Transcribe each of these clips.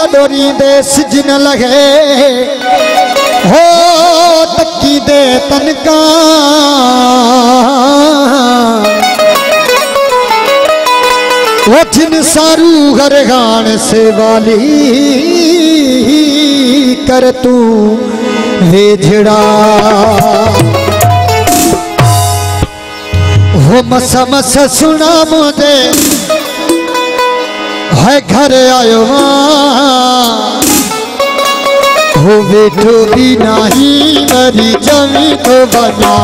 बहादुरी दे सिजन लगे हो तकी दे तनका वो जिन सारू घर गान से वाली कर तू वेझड़ा हो मसा मसा सुना मुझे है घर आयो हो बेटो भी नहीं मरी जमी तो बना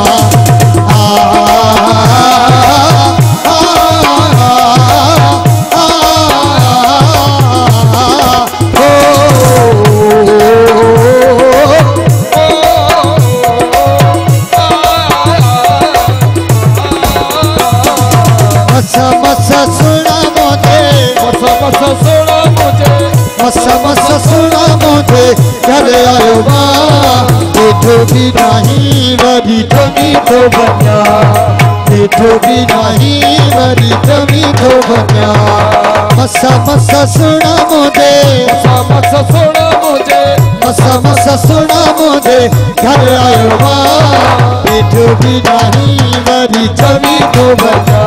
मसा सुना मुझे घर आयो बेटो भी नहीं वरी जमी तो बना बेटो भी नहीं वरी जमी तो बना मसा सुना मुझे मसा सुना मुझे घर आयो बेटो भी नहीं वरी जमी तो बना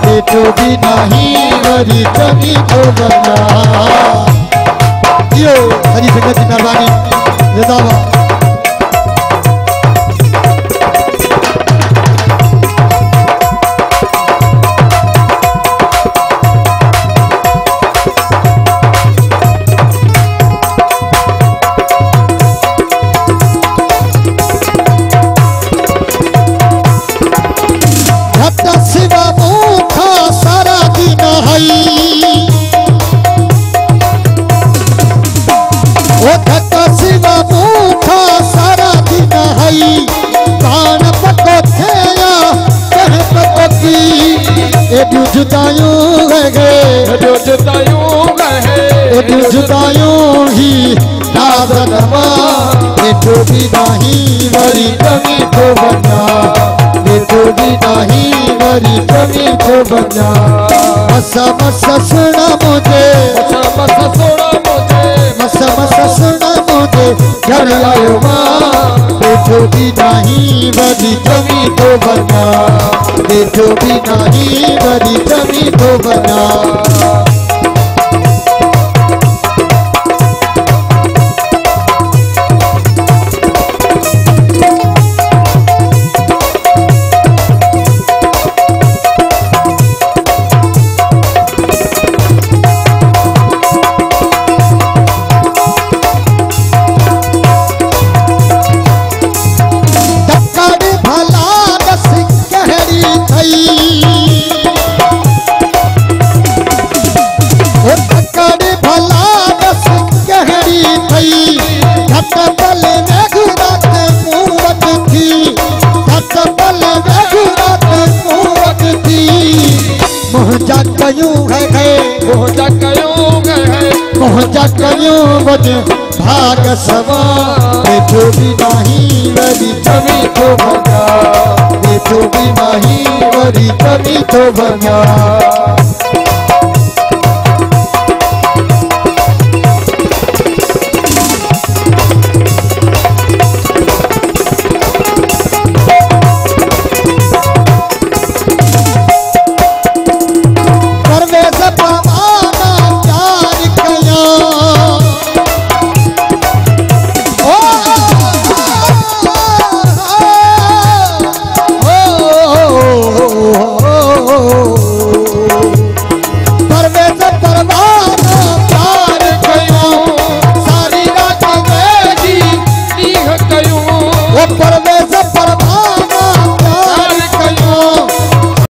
बेटो भी नहीं वरी जमी तो बना यो हरी संगत की मेहरबानी जिंदाबाद। घटा सिवा मुखा सारा दिन हई घटा सिवा मुखा सारा दिन हई कान पको थेया कह पको की एडू जुदायूं ही नाज़नमा बेटो भी नहीं वरी जमी तो बना बेटो भी नहीं वरी जमी तो बना मसा सुना मुझे मसा सुना मुझे घर आयो बेटो भी नहीं वरी जमी तो बना बेटो भी नहीं वरी जमी तो बना मोहजा कयूं वज भाग सवा बेटो भी नहीं वरी जमी तो बना बेटो भी नहीं वरी जमी तो बना